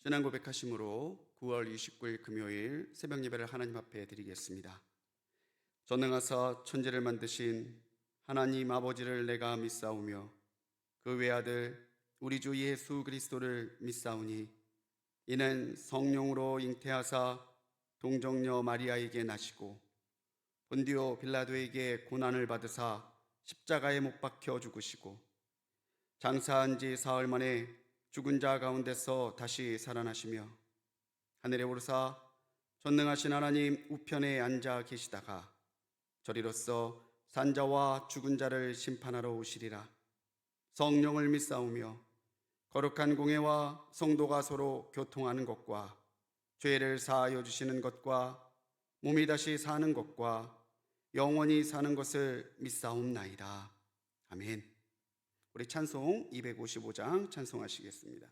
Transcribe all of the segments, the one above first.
신앙 고백하심으로 9월 29일 금요일 새벽 예배를 하나님 앞에 드리겠습니다. 전능하사 천지를 만드신 하나님 아버지를 내가 믿사오며 그 외아들 우리 주 예수 그리스도를 믿사오니 이는 성령으로 잉태하사 동정녀 마리아에게 나시고 본디오 빌라도에게 고난을 받으사 십자가에 못 박혀 죽으시고 장사한 지 사흘 만에 죽은 자 가운데서 다시 살아나시며 하늘에 오르사 전능하신 하나님 우편에 앉아 계시다가 저리로서 산자와 죽은 자를 심판하러 오시리라. 성령을 믿사오며 거룩한 공회와 성도가 서로 교통하는 것과 죄를 사하여 주시는 것과 몸이 다시 사는 것과 영원히 사는 것을 믿사옵나이다. 아멘. 우리 찬송 255장 찬송하시겠습니다.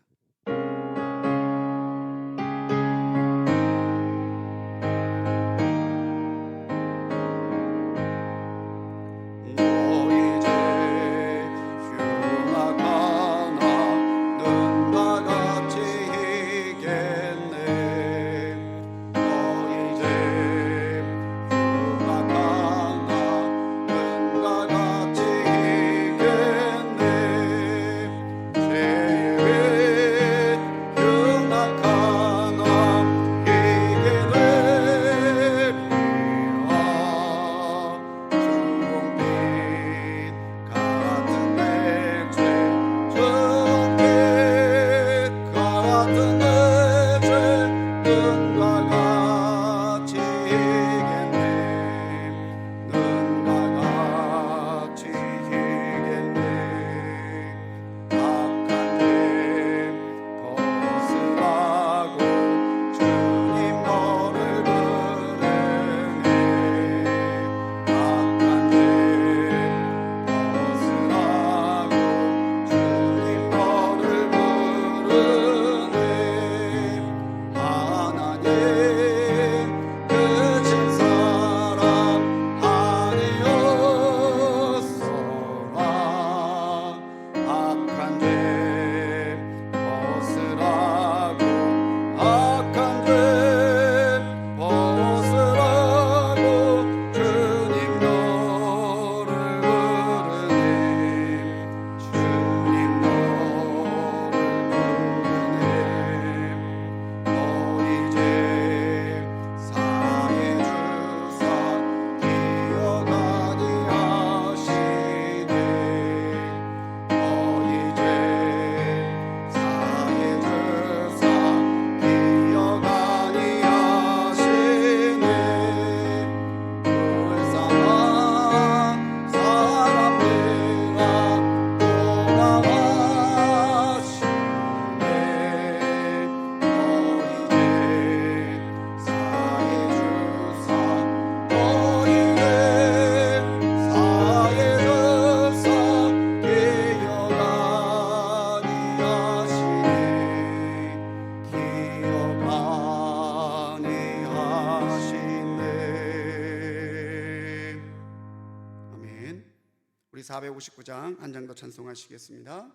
우리 459장 한 장 더 찬송하시겠습니다.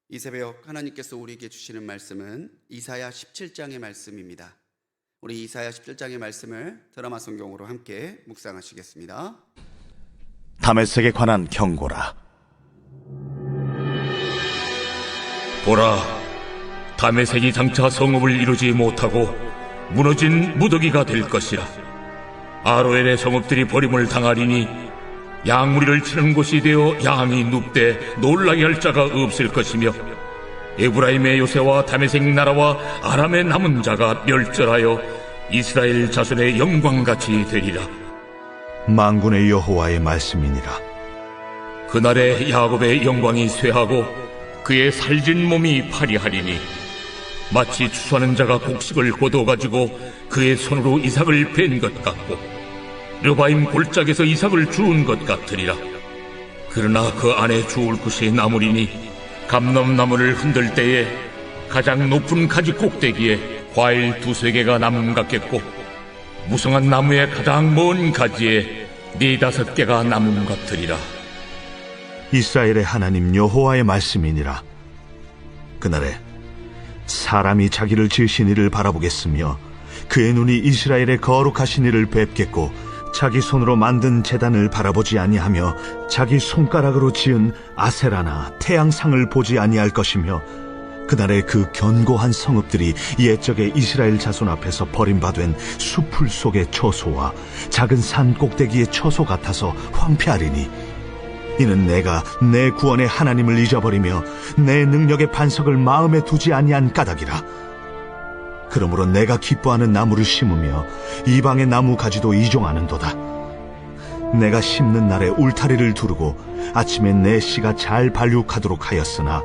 이 새벽 하나님께서 우리에게 주시는 말씀은 이사야 17장의 말씀입니다. 우리 이사야 17장의 말씀을 드라마 성경으로 함께 묵상하시겠습니다. 다메섹에 관한 경고라. 보라, 다메섹이 장차 성읍을 이루지 못하고 무너진 무더기가 될 것이라. 아로엘의 성읍들이 버림을 당하리니 양무리를 치는 곳이 되어 양이 눕되 놀라게 할 자가 없을 것이며, 에브라임의 요새와 다메섹 나라와 아람의 남은 자가 멸절하여 이스라엘 자손의 영광같이 되리라. 만군의 여호와의 말씀이니라. 그날에 야곱의 영광이 쇠하고 그의 살진 몸이 파리하리니, 마치 추수하는 자가 곡식을 거둬가지고 그의 손으로 이삭을 벤 것 같고 르바임 골짜기에서 이삭을 주운 것 같으리라. 그러나 그 안에 주울 것이 나무리니, 감람나무를 흔들 때에 가장 높은 가지 꼭대기에 과일 2-3개가 남음 같겠고, 무성한 나무의 가장 먼 가지에 4-5개가 남음 같으리라. 이스라엘의 하나님 여호와의 말씀이니라. 그날에 사람이 자기를 지으신 이를 바라보겠으며 그의 눈이 이스라엘의 거룩하신 이를 뵙겠고, 자기 손으로 만든 제단을 바라보지 아니하며 자기 손가락으로 지은 아세라나 태양상을 보지 아니할 것이며, 그날에 그 견고한 성읍들이 옛적의 이스라엘 자손 앞에서 버림받은 수풀 속의 처소와 작은 산 꼭대기의 처소 같아서 황폐하리니, 이는 내가 내 구원의 하나님을 잊어버리며 내 능력의 반석을 마음에 두지 아니한 까닭이라. 그러므로 내가 기뻐하는 나무를 심으며 이방의 나무 가지도 이종하는도다. 내가 심는 날에 울타리를 두르고 아침에 내 씨가 잘 발육하도록 하였으나,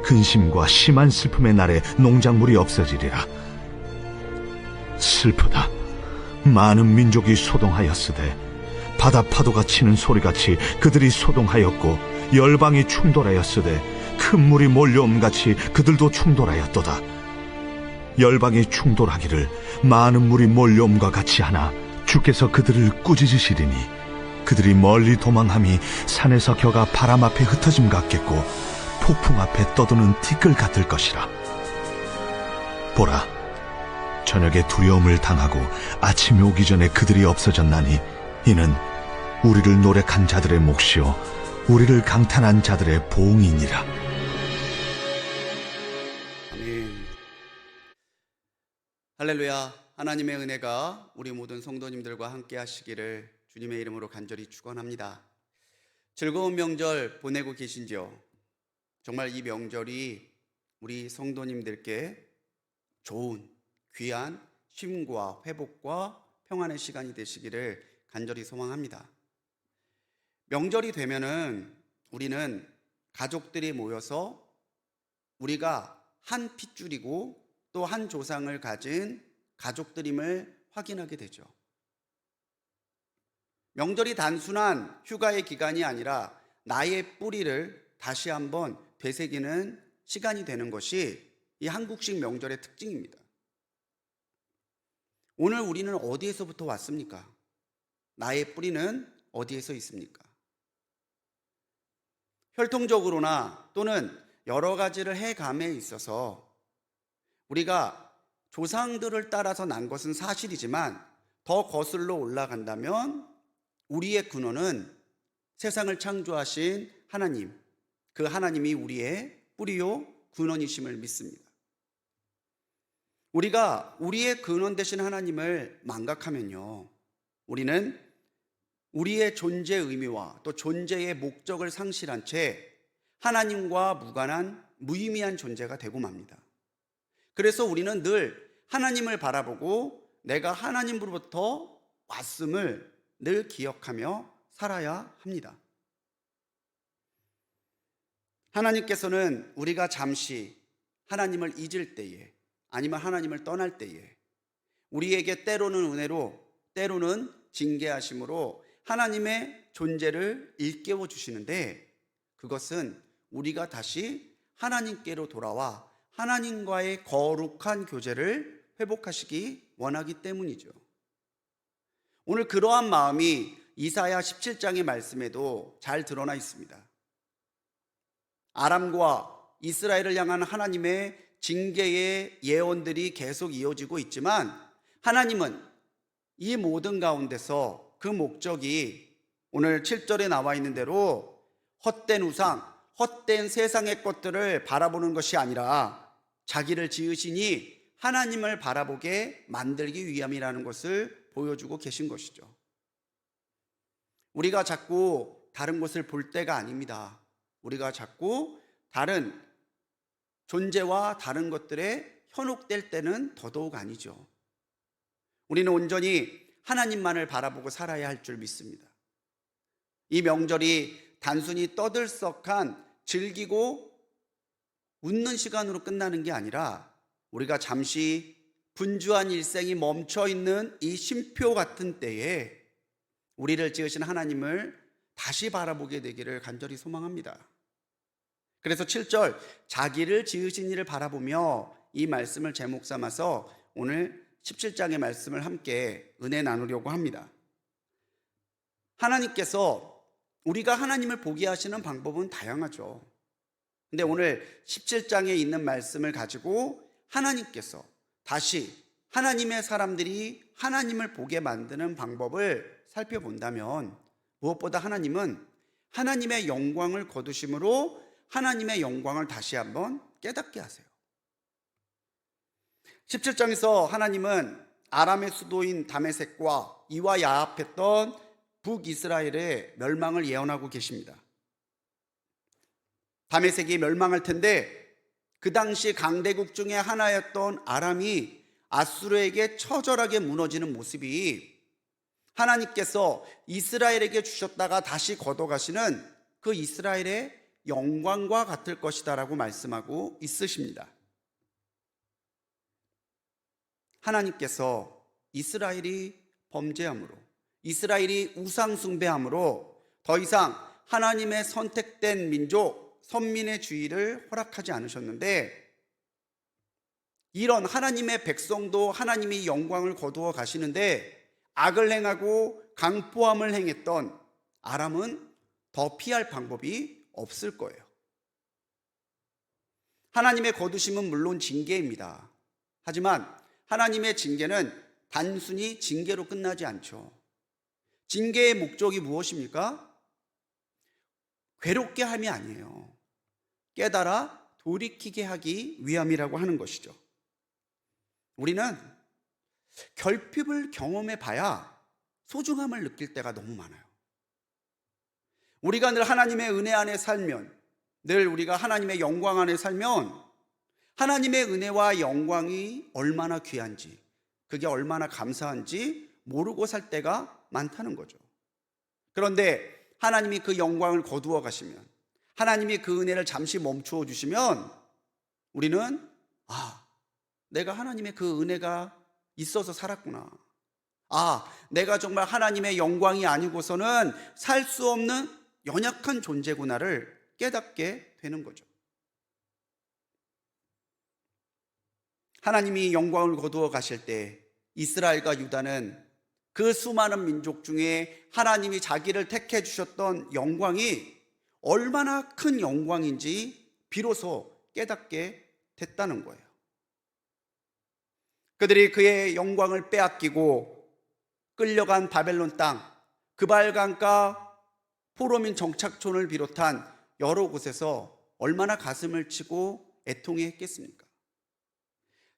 근심과 심한 슬픔의 날에 농작물이 없어지리라. 슬프다. 많은 민족이 소동하였으되 바다 파도가 치는 소리같이 그들이 소동하였고, 열방이 충돌하였으되 큰 물이 몰려옴같이 그들도 충돌하였도다. 열방이 충돌하기를 많은 물이 몰려옴과 같이 하나 주께서 그들을 꾸짖으시리니, 그들이 멀리 도망함이 산에서 겨가 바람 앞에 흩어짐 같겠고 폭풍 앞에 떠도는 티끌 같을 것이라. 보라, 저녁에 두려움을 당하고 아침이 오기 전에 그들이 없어졌나니, 이는 우리를 노력한 자들의 몫이요 우리를 강탄한 자들의 보응이니라. 아멘. 할렐루야. 하나님의 은혜가 우리 모든 성도님들과 함께 하시기를 주님의 이름으로 간절히 축원합니다. 즐거운 명절 보내고 계신지요? 정말 이 명절이 우리 성도님들께 좋은 귀한 쉼과 회복과 평안의 시간이 되시기를 간절히 소망합니다. 명절이 되면은 우리는 가족들이 모여서 우리가 한 핏줄이고 또 한 조상을 가진 가족들임을 확인하게 되죠. 명절이 단순한 휴가의 기간이 아니라 나의 뿌리를 다시 한번 되새기는 시간이 되는 것이 이 한국식 명절의 특징입니다. 오늘 우리는 어디에서부터 왔습니까? 나의 뿌리는 어디에서 있습니까? 혈통적으로나 또는 여러 가지를 해감에 있어서 우리가 조상들을 따라서 난 것은 사실이지만 더 거슬러 올라간다면 우리의 근원은 세상을 창조하신 하나님, 그 하나님이 우리의 뿌리요 근원이심을 믿습니다. 우리가 우리의 근원 되신 하나님을 망각하면요, 우리는 우리의 존재 의미와 또 존재의 목적을 상실한 채 하나님과 무관한 무의미한 존재가 되고 맙니다. 그래서 우리는 늘 하나님을 바라보고 내가 하나님으로부터 왔음을 늘 기억하며 살아야 합니다. 하나님께서는 우리가 잠시 하나님을 잊을 때에, 아니면 하나님을 떠날 때에 우리에게 때로는 은혜로 때로는 징계하심으로 하나님의 존재를 일깨워 주시는데, 그것은 우리가 다시 하나님께로 돌아와 하나님과의 거룩한 교제를 회복하시기 원하기 때문이죠. 오늘 그러한 마음이 이사야 17장의 말씀에도 잘 드러나 있습니다. 아람과 이스라엘을 향한 하나님의 징계의 예언들이 계속 이어지고 있지만, 하나님은 이 모든 가운데서 그 목적이 오늘 7절에 나와 있는 대로 헛된 우상, 헛된 세상의 것들을 바라보는 것이 아니라 자기를 지으시니 하나님을 바라보게 만들기 위함이라는 것을 보여주고 계신 것이죠. 우리가 자꾸 다른 것을 볼 때가 아닙니다. 우리가 자꾸 다른 존재와 다른 것들에 현혹될 때는 더더욱 아니죠. 우리는 온전히 하나님만을 바라보고 살아야 할 줄 믿습니다. 이 명절이 단순히 떠들썩한 즐기고 웃는 시간으로 끝나는 게 아니라 우리가 잠시 분주한 일생이 멈춰 있는 이 쉼표 같은 때에 우리를 지으신 하나님을 다시 바라보게 되기를 간절히 소망합니다. 그래서 7절, 자기를 지으신 이를 바라보며, 이 말씀을 제목 삼아서 오늘 17장의 말씀을 함께 은혜 나누려고 합니다. 하나님께서 우리가 하나님을 보게 하시는 방법은 다양하죠. 근데 오늘 17장에 있는 말씀을 가지고 하나님께서 다시 하나님의 사람들이 하나님을 보게 만드는 방법을 살펴본다면, 무엇보다 하나님은 하나님의 영광을 거두심으로 하나님의 영광을 다시 한번 깨닫게 하세요. 17장에서 하나님은 아람의 수도인 다메섹과 이와 야합했던 북이스라엘의 멸망을 예언하고 계십니다. 다메섹이 멸망할 텐데, 그 당시 강대국 중에 하나였던 아람이 아수르에게 처절하게 무너지는 모습이 하나님께서 이스라엘에게 주셨다가 다시 걷어가시는 그 이스라엘의 영광과 같을 것이다라고 말씀하고 있으십니다. 하나님께서 이스라엘이 범죄함으로, 이스라엘이 우상숭배함으로 더 이상 하나님의 선택된 민족, 선민의 주의를 허락하지 않으셨는데, 이런 하나님의 백성도 하나님이 영광을 거두어 가시는데 악을 행하고 강포함을 행했던 아람은 더 피할 방법이 없을 거예요. 하나님의 거두심은 물론 징계입니다. 하지만 하나님의 징계는 단순히 징계로 끝나지 않죠. 징계의 목적이 무엇입니까? 괴롭게 함이 아니에요. 깨달아 돌이키게 하기 위함이라고 하는 것이죠. 우리는 결핍을 경험해 봐야 소중함을 느낄 때가 너무 많아요. 우리가 늘 하나님의 은혜 안에 살면, 늘 우리가 하나님의 영광 안에 살면 하나님의 은혜와 영광이 얼마나 귀한지, 그게 얼마나 감사한지 모르고 살 때가 많다는 거죠. 그런데 하나님이 그 영광을 거두어 가시면, 하나님이 그 은혜를 잠시 멈추어 주시면 우리는 내가 하나님의 그 은혜가 있어서 살았구나. 내가 정말 하나님의 영광이 아니고서는 살 수 없는 연약한 존재구나를 깨닫게 되는 거죠. 하나님이 영광을 거두어 가실 때 이스라엘과 유다는 그 수많은 민족 중에 하나님이 자기를 택해 주셨던 영광이 얼마나 큰 영광인지 비로소 깨닫게 됐다는 거예요. 그들이 그의 영광을 빼앗기고 끌려간 바벨론 땅, 그발강가 포로민 정착촌을 비롯한 여러 곳에서 얼마나 가슴을 치고 애통해 했겠습니까?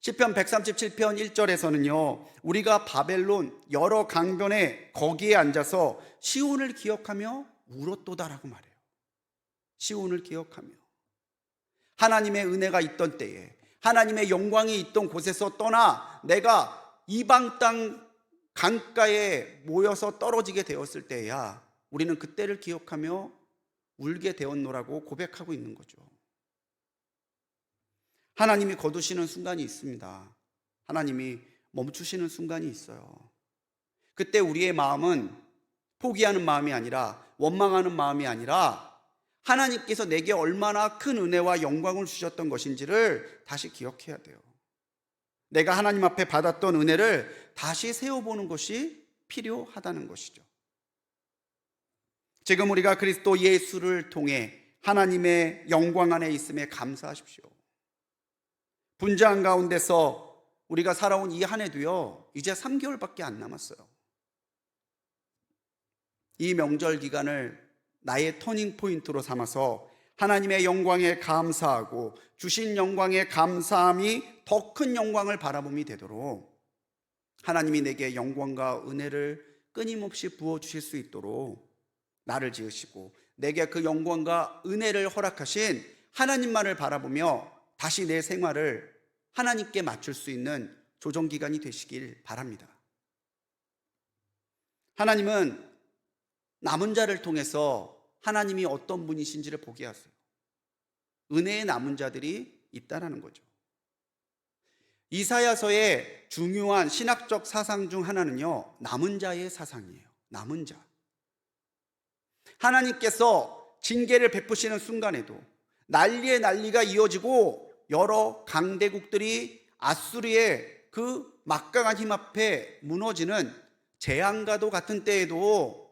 시편 137편 1절에서는요, 우리가 바벨론 여러 강변에 거기에 앉아서 시온을 기억하며 울었도다라고 말해요. 시온을 기억하며 하나님의 은혜가 있던 때에, 하나님의 영광이 있던 곳에서 떠나 내가 이방 땅 강가에 모여서 떨어지게 되었을 때야 우리는 그때를 기억하며 울게 되었노라고 고백하고 있는 거죠. 하나님이 거두시는 순간이 있습니다. 하나님이 멈추시는 순간이 있어요. 그때 우리의 마음은 포기하는 마음이 아니라, 원망하는 마음이 아니라, 하나님께서 내게 얼마나 큰 은혜와 영광을 주셨던 것인지를 다시 기억해야 돼요. 내가 하나님 앞에 받았던 은혜를 다시 세워보는 것이 필요하다는 것이죠. 지금 우리가 그리스도 예수를 통해 하나님의 영광 안에 있음에 감사하십시오. 분주한 가운데서 우리가 살아온 이 한 해도요, 이제 3개월밖에 안 남았어요. 이 명절 기간을 나의 터닝 포인트로 삼아서 하나님의 영광에 감사하고 주신 영광에 감사함이 더 큰 영광을 바라봄이 되도록 하나님이 내게 영광과 은혜를 끊임없이 부어주실 수 있도록 나를 지으시고 내게 그 영광과 은혜를 허락하신 하나님만을 바라보며 다시 내 생활을 하나님께 맞출 수 있는 조정기간이 되시길 바랍니다. 하나님은 남은 자를 통해서 하나님이 어떤 분이신지를 보게 하세요. 은혜의 남은 자들이 있다라는 거죠. 이사야서의 중요한 신학적 사상 중 하나는요, 남은 자의 사상이에요. 남은 자. 하나님께서 징계를 베푸시는 순간에도 난리의 난리가 이어지고 여러 강대국들이 아수르의 그 막강한 힘 앞에 무너지는 재앙과도 같은 때에도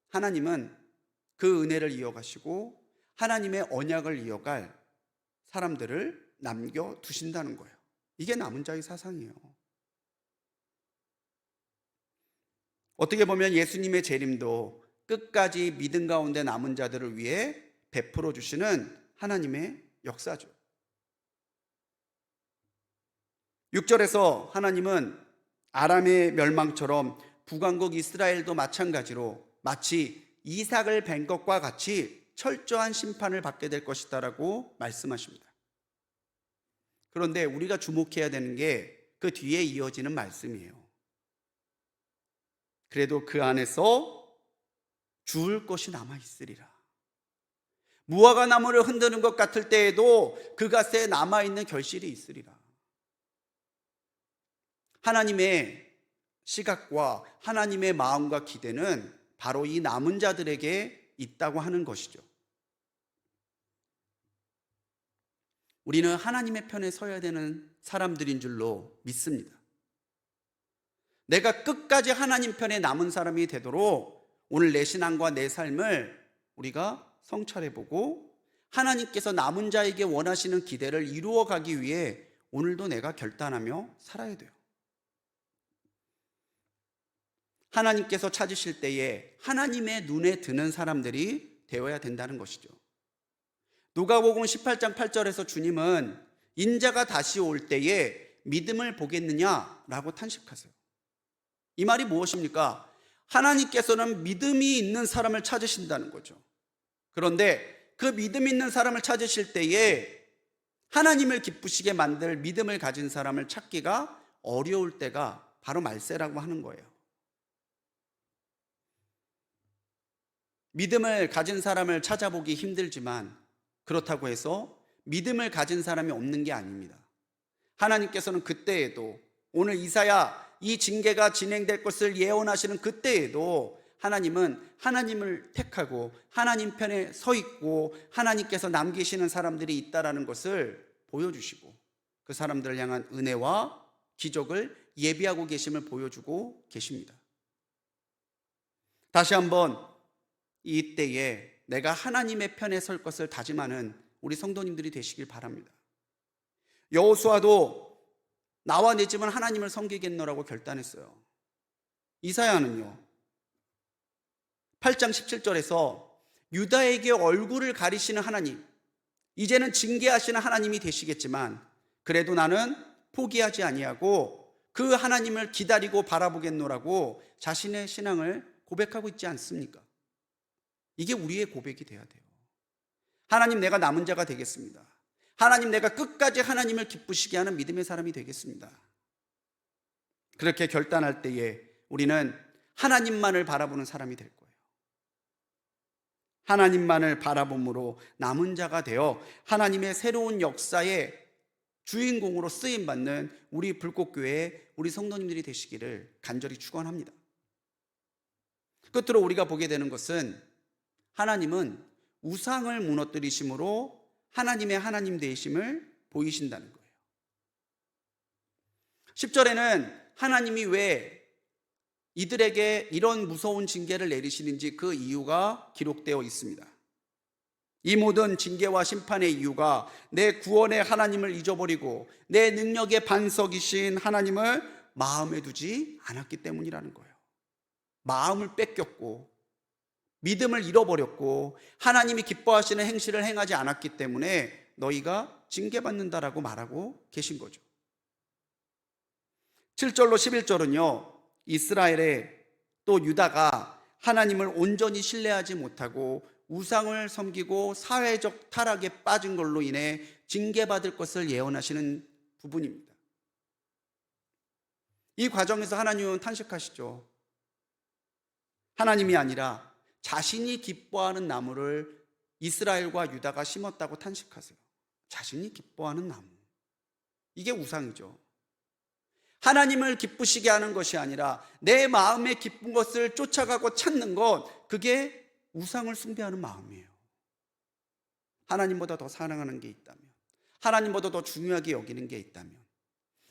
하나님은 그 은혜를 이어가시고 하나님의 언약을 이어갈 사람들을 남겨두신다는 거예요. 이게 남은 자의 사상이에요. 어떻게 보면 예수님의 재림도 끝까지 믿음 가운데 남은 자들을 위해 베풀어 주시는 하나님의 역사죠. 6절에서 하나님은 아람의 멸망처럼 북왕국 이스라엘도 마찬가지로 마치 이삭을 벤 것과 같이 철저한 심판을 받게 될 것이다라고 말씀하십니다. 그런데 우리가 주목해야 되는 게 그 뒤에 이어지는 말씀이에요. 그래도 그 안에서 주울 것이 남아있으리라. 무화과 나무를 흔드는 것 같을 때에도 그것에 남아있는 결실이 있으리라. 하나님의 시각과 하나님의 마음과 기대는 바로 이 남은 자들에게 있다고 하는 것이죠. 우리는 하나님의 편에 서야 되는 사람들인 줄로 믿습니다. 내가 끝까지 하나님 편에 남은 사람이 되도록 오늘 내 신앙과 내 삶을 우리가 성찰해보고 하나님께서 남은 자에게 원하시는 기대를 이루어가기 위해 오늘도 내가 결단하며 살아야 돼요. 하나님께서 찾으실 때에 하나님의 눈에 드는 사람들이 되어야 된다는 것이죠. 누가복음 18장 8절에서 주님은 인자가 다시 올 때에 믿음을 보겠느냐라고 탄식하세요. 이 말이 무엇입니까? 하나님께서는 믿음이 있는 사람을 찾으신다는 거죠. 그런데 그 믿음 있는 사람을 찾으실 때에 하나님을 기쁘시게 만들 믿음을 가진 사람을 찾기가 어려울 때가 바로 말세라고 하는 거예요. 믿음을 가진 사람을 찾아보기 힘들지만 그렇다고 해서 믿음을 가진 사람이 없는 게 아닙니다. 하나님께서는 그때에도 오늘 이사야 이 징계가 진행될 것을 예언하시는 그때에도 하나님은 하나님을 택하고 하나님 편에 서 있고 하나님께서 남기시는 사람들이 있다라는 것을 보여주시고 그 사람들을 향한 은혜와 기적을 예비하고 계심을 보여주고 계십니다. 다시 한번 이때에 내가 하나님의 편에 설 것을 다짐하는 우리 성도님들이 되시길 바랍니다. 여호수아도 나와 내 집은 하나님을 섬기겠노라고 결단했어요. 이사야는요 8장 17절에서 유다에게 얼굴을 가리시는 하나님, 이제는 징계하시는 하나님이 되시겠지만 그래도 나는 포기하지 아니하고 그 하나님을 기다리고 바라보겠노라고 자신의 신앙을 고백하고 있지 않습니까? 이게 우리의 고백이 돼야 돼요. 하나님, 내가 남은 자가 되겠습니다. 하나님, 내가 끝까지 하나님을 기쁘시게 하는 믿음의 사람이 되겠습니다. 그렇게 결단할 때에 우리는 하나님만을 바라보는 사람이 될 거예요. 하나님만을 바라봄으로 남은 자가 되어 하나님의 새로운 역사의 주인공으로 쓰임받는 우리 불꽃교회 우리 성도님들이 되시기를 간절히 축원합니다. 끝으로 우리가 보게 되는 것은 하나님은 우상을 무너뜨리심으로 하나님의 하나님 되심을 보이신다는 거예요. 10절에는 하나님이 왜 이들에게 이런 무서운 징계를 내리시는지 그 이유가 기록되어 있습니다. 이 모든 징계와 심판의 이유가 내 구원의 하나님을 잊어버리고 내 능력의 반석이신 하나님을 마음에 두지 않았기 때문이라는 거예요. 마음을 뺏겼고 믿음을 잃어버렸고 하나님이 기뻐하시는 행실을 행하지 않았기 때문에 너희가 징계받는다라고 말하고 계신 거죠. 7절로 11절은요, 이스라엘의 또 유다가 하나님을 온전히 신뢰하지 못하고 우상을 섬기고 사회적 타락에 빠진 걸로 인해 징계받을 것을 예언하시는 부분입니다. 이 과정에서 하나님은 탄식하시죠. 하나님이 아니라 자신이 기뻐하는 나무를 이스라엘과 유다가 심었다고 탄식하세요. 자신이 기뻐하는 나무, 이게 우상이죠. 하나님을 기쁘시게 하는 것이 아니라 내 마음에 기쁜 것을 쫓아가고 찾는 것, 그게 우상을 숭배하는 마음이에요. 하나님보다 더 사랑하는 게 있다면, 하나님보다 더 중요하게 여기는 게 있다면,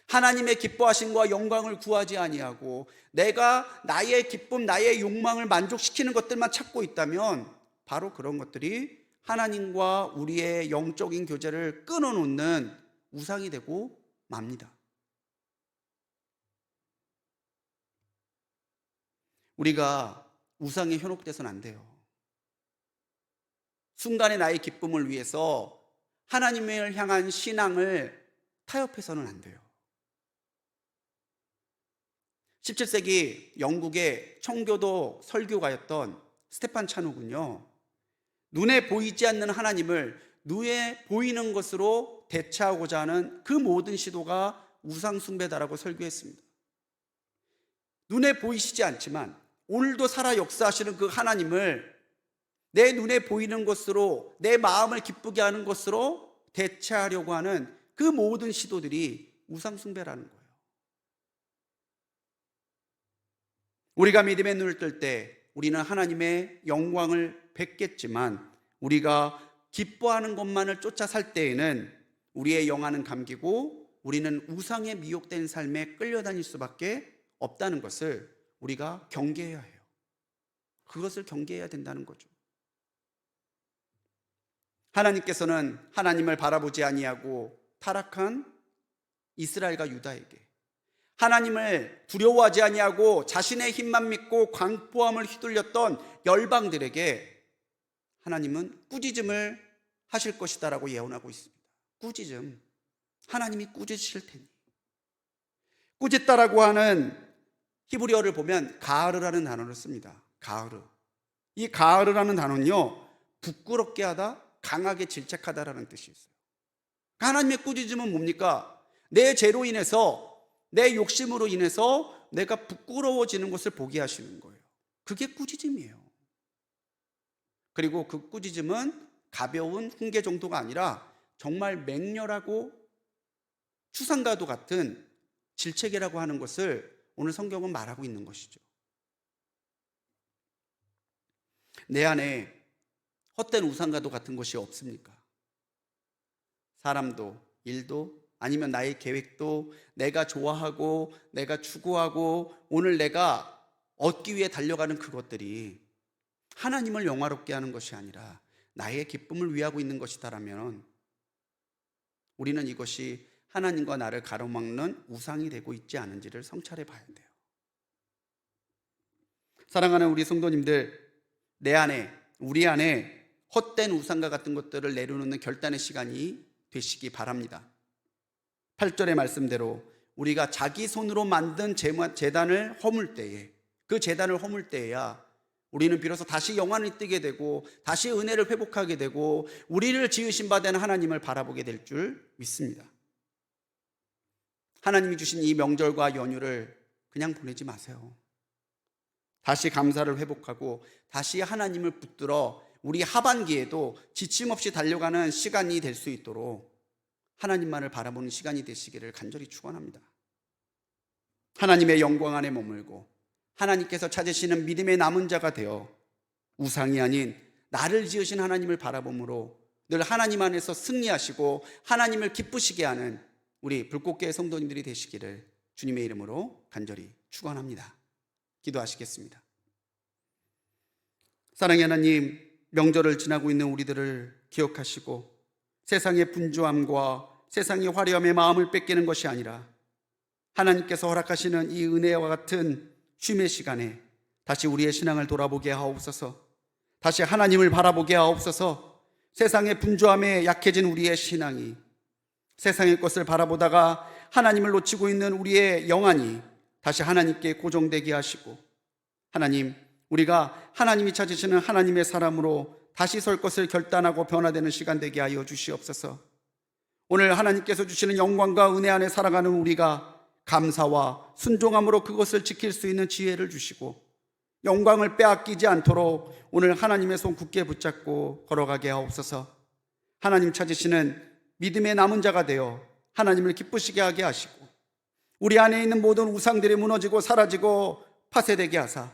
하나님의 기뻐하심과 영광을 구하지 아니하고 내가 나의 기쁨, 나의 욕망을 만족시키는 것들만 찾고 있다면 바로 그런 것들이 하나님과 우리의 영적인 교제를 끊어놓는 우상이 되고 맙니다. 우리가 우상에 현혹돼서는 안 돼요. 순간의 나의 기쁨을 위해서 하나님을 향한 신앙을 타협해서는 안 돼요. 17세기 영국의 청교도 설교가였던 스테판 차누군요, 눈에 보이지 않는 하나님을 눈에 보이는 것으로 대체하고자 하는 그 모든 시도가 우상 숭배다라고 설교했습니다. 눈에 보이시지 않지만 오늘도 살아 역사하시는 그 하나님을 내 눈에 보이는 것으로, 내 마음을 기쁘게 하는 것으로 대체하려고 하는 그 모든 시도들이 우상 숭배라는 거예요. 우리가 믿음의 눈을 뜰 때 우리는 하나님의 영광을 뵙겠지만 우리가 기뻐하는 것만을 쫓아 살 때에는 우리의 영안은 감기고 우리는 우상에 미혹된 삶에 끌려다닐 수밖에 없다는 것을 우리가 경계해야 해요. 그것을 경계해야 된다는 거죠. 하나님께서는 하나님을 바라보지 아니하고 타락한 이스라엘과 유다에게, 하나님을 두려워하지 아니하고 자신의 힘만 믿고 광포함을 휘둘렸던 열방들에게 하나님은 꾸짖음을 하실 것이다라고 예언하고 있습니다. 꾸짖음, 하나님이 꾸짖으실 테니. 꾸짖다라고 하는 히브리어를 보면 가르라는 단어를 씁니다. 가르. 이 가르라는 단어는요, 부끄럽게 하다, 강하게 질책하다라는 뜻이 있어요. 하나님의 꾸짖음은 뭡니까? 내 죄로 인해서, 내 욕심으로 인해서 내가 부끄러워지는 것을 보게 하시는 거예요. 그게 꾸짖음이에요. 그리고 그 꾸짖음은 가벼운 훈계 정도가 아니라 정말 맹렬하고 추상과도 같은 질책이라고 하는 것을 오늘 성경은 말하고 있는 것이죠. 내 안에 헛된 우상과도 같은 것이 없습니까? 사람도, 일도, 아니면 나의 계획도, 내가 좋아하고 내가 추구하고 오늘 내가 얻기 위해 달려가는 그것들이 하나님을 영화롭게 하는 것이 아니라 나의 기쁨을 위하고 있는 것이다라면 우리는 이것이 하나님과 나를 가로막는 우상이 되고 있지 않은지를 성찰해 봐야 돼요. 사랑하는 우리 성도님들, 내 안에 우리 안에 헛된 우상과 같은 것들을 내려놓는 결단의 시간이 되시기 바랍니다. 8절의 말씀대로 우리가 자기 손으로 만든 제단을 허물 때에, 그 제단을 허물 때에야 우리는 비로소 다시 영안이 뜨게 되고 다시 은혜를 회복하게 되고 우리를 지으신 바 된 하나님을 바라보게 될 줄 믿습니다. 하나님이 주신 이 명절과 연휴를 그냥 보내지 마세요. 다시 감사를 회복하고 다시 하나님을 붙들어 우리 하반기에도 지침 없이 달려가는 시간이 될 수 있도록 하나님만을 바라보는 시간이 되시기를 간절히 축원합니다. 하나님의 영광 안에 머물고 하나님께서 찾으시는 믿음의 남은 자가 되어 우상이 아닌 나를 지으신 하나님을 바라봄으로 늘 하나님 안에서 승리하시고 하나님을 기쁘시게 하는 우리 불꽃교회 성도님들이 되시기를 주님의 이름으로 간절히 축원합니다. 기도하시겠습니다. 사랑의 하나님, 명절을 지나고 있는 우리들을 기억하시고 세상의 분주함과 세상의 화려함에 마음을 뺏기는 것이 아니라 하나님께서 허락하시는 이 은혜와 같은 쉼의 시간에 다시 우리의 신앙을 돌아보게 하옵소서. 다시 하나님을 바라보게 하옵소서. 세상의 분주함에 약해진 우리의 신앙이, 세상의 것을 바라보다가 하나님을 놓치고 있는 우리의 영안이 다시 하나님께 고정되게 하시고, 하나님, 우리가 하나님이 찾으시는 하나님의 사람으로 다시 설 것을 결단하고 변화되는 시간 되게 하여 주시옵소서. 오늘 하나님께서 주시는 영광과 은혜 안에 살아가는 우리가 감사와 순종함으로 그것을 지킬 수 있는 지혜를 주시고 영광을 빼앗기지 않도록 오늘 하나님의 손 굳게 붙잡고 걸어가게 하옵소서. 하나님 찾으시는 믿음의 남은 자가 되어 하나님을 기쁘시게 하게 하시고 우리 안에 있는 모든 우상들이 무너지고 사라지고 파쇄되게 하사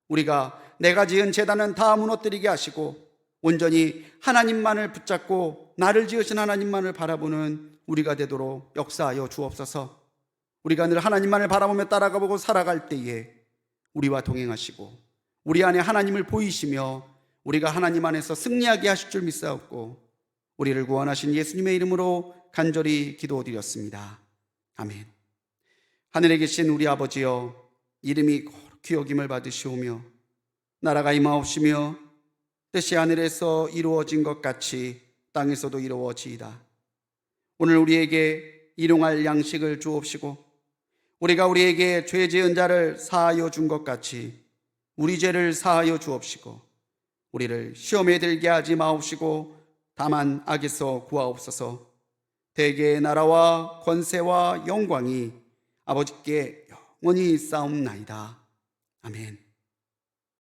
우리가 내가 지은 제단은 다 무너뜨리게 하시고 온전히 하나님만을 붙잡고 나를 지으신 하나님만을 바라보는 우리가 되도록 역사하여 주옵소서. 우리가 늘 하나님만을 바라보며 따라가보고 살아갈 때에 우리와 동행하시고 우리 안에 하나님을 보이시며 우리가 하나님 안에서 승리하게 하실 줄 믿사옵고 우리를 구원하신 예수님의 이름으로 간절히 기도드렸습니다. 아멘. 하늘에 계신 우리 아버지여, 이름이 거룩히 여김을 받으시오며 나라가 임하옵시며 뜻이 하늘에서 이루어진 것 같이 땅에서도 이루어지이다. 오늘 우리에게 일용할 양식을 주옵시고 우리가 우리에게 죄 지은 자를 사하여 준 것 같이 우리 죄를 사하여 주옵시고 우리를 시험에 들게 하지 마옵시고 다만 악에서 구하옵소서. 대개의 나라와 권세와 영광이 아버지께 영원히 싸움나이다. 아멘.